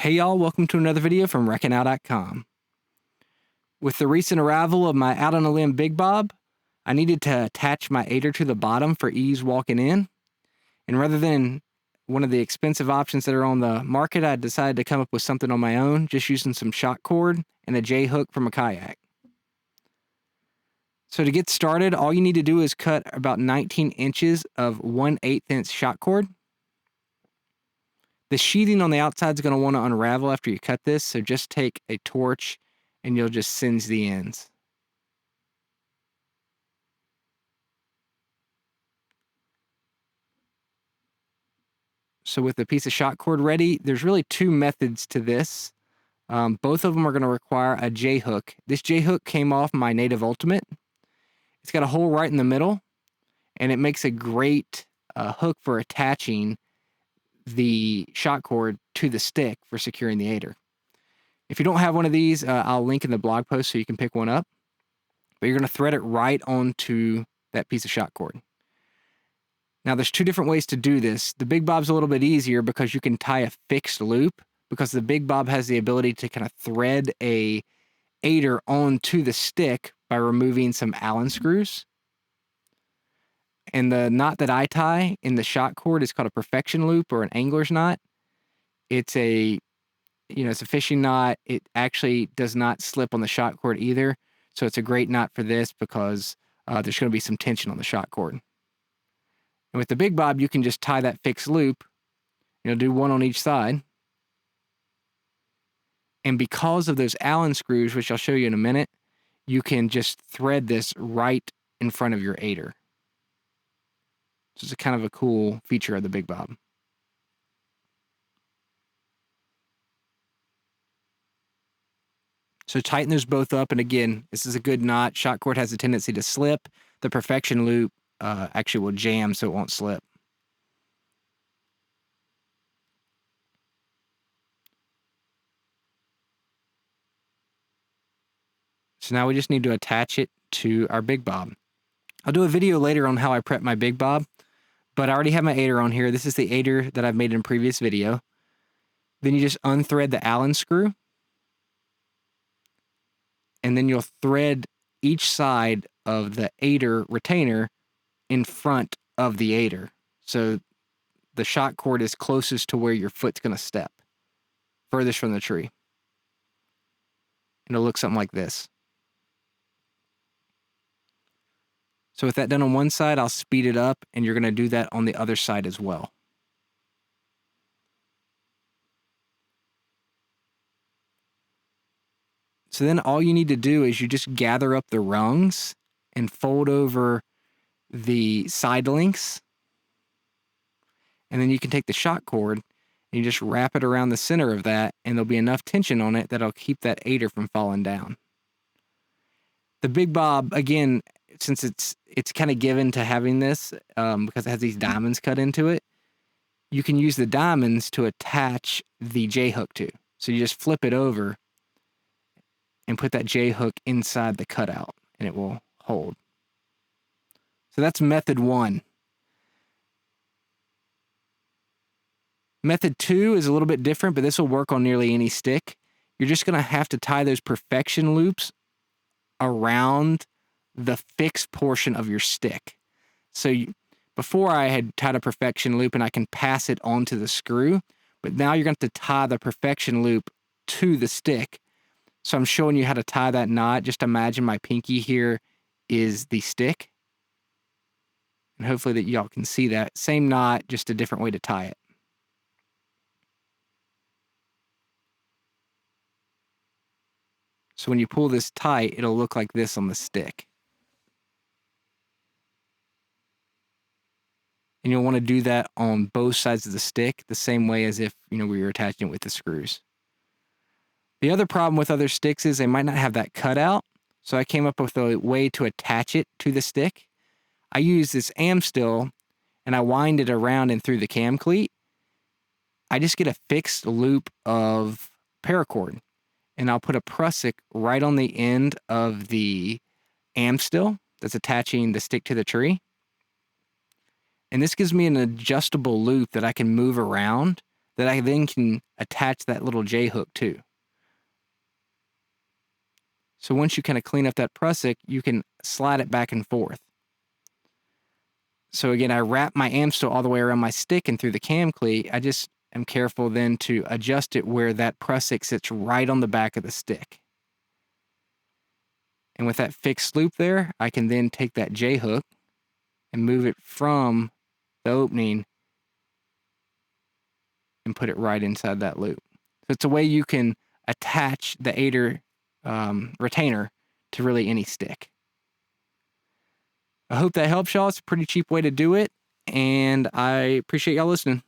Hey y'all, welcome to another video from WreckingOut.com. With the recent arrival of my Out on a Limb Big Bob, I needed to attach my aider to the bottom for ease walking in. And rather than one of the expensive options that are on the market, I decided to come up with something on my own, just using some shock cord and a J-hook from a kayak. So to get started, all you need to do is cut about 19 inches of 1/8 inch shock cord. The sheathing on the outside is going to want to unravel after you cut this, so just take a torch and you'll just singe the ends. So with the piece of shock cord ready, there's really two methods to this. Both of them are going to require a J-hook. This J-hook came off my Native Ultimate. It's got a hole right in the middle, and it makes a great hook for attaching the shock cord to the stick for securing the aider. If you don't have one of these, I'll link in the blog post so you can pick one up. But you're going to thread it right onto that piece of shock cord. Now, there's two different ways to do this. The Big Bob's a little bit easier because you can tie a fixed loop, because the Big Bob has the ability to kind of thread a aider onto the stick by removing some Allen screws. And the knot that I tie in the shock cord is called a perfection loop, or an angler's knot. It's a fishing knot. It actually does not slip on the shock cord either. So it's a great knot for this because there's going to be some tension on the shock cord. And with the Big Bob, you can just tie that fixed loop. Do one on each side. And because of those Allen screws, which I'll show you in a minute, you can just thread this right in front of your aider. So it's a kind of a cool feature of the Big Bob. So tighten those both up, and again, this is a good knot. Shock cord has a tendency to slip. The perfection loop actually will jam so it won't slip. So now we just need to attach it to our Big Bob. I'll do a video later on how I prep my Big Bob, but I already have my aider on here. This is the aider that I've made in a previous video. Then you just unthread the Allen screw, and then you'll thread each side of the aider retainer in front of the aider. So the shock cord is closest to where your foot's going to step, furthest from the tree. And it'll look something like this. So with that done on one side, I'll speed it up, and you're going to do that on the other side as well. So then all you need to do is you just gather up the rungs and fold over the side links. And then you can take the shock cord and you just wrap it around the center of that, and there'll be enough tension on it that'll keep that aider from falling down. The Big Bob, again, since it's kind of given to having this because it has these diamonds cut into it, you can use the diamonds to attach the J-hook to. So you just flip it over and put that J-hook inside the cutout, and it will hold. So that's method one. Method two is a little bit different, but this will work on nearly any stick. You're just going to have to tie those perfection loops around the fixed portion of your stick. So before I had tied a perfection loop and I can pass it onto the screw, but now you're going to have to tie the perfection loop to the stick. So I'm showing you how to tie that knot. Just imagine my pinky here is the stick. And hopefully that y'all can see that. Same knot, just a different way to tie it. So when you pull this tight, it'll look like this on the stick. And you'll want to do that on both sides of the stick, the same way as if, we were attaching it with the screws. The other problem with other sticks is they might not have that cutout. So I came up with a way to attach it to the stick. I use this Amstel and I wind it around and through the cam cleat. I just get a fixed loop of paracord, and I'll put a prusik right on the end of the Amstel that's attaching the stick to the tree. And this gives me an adjustable loop that I can move around that I then can attach that little J-hook to. So once you kind of clean up that prusik, you can slide it back and forth. So again, I wrap my Amstel all the way around my stick and through the cam cleat. I just am careful then to adjust it where that prusik sits right on the back of the stick. And with that fixed loop there, I can then take that J-hook and move it from the opening and put it right inside that loop. So it's a way you can attach the aider retainer to really any stick. I hope that helps y'all. It's a pretty cheap way to do it, and I appreciate y'all listening.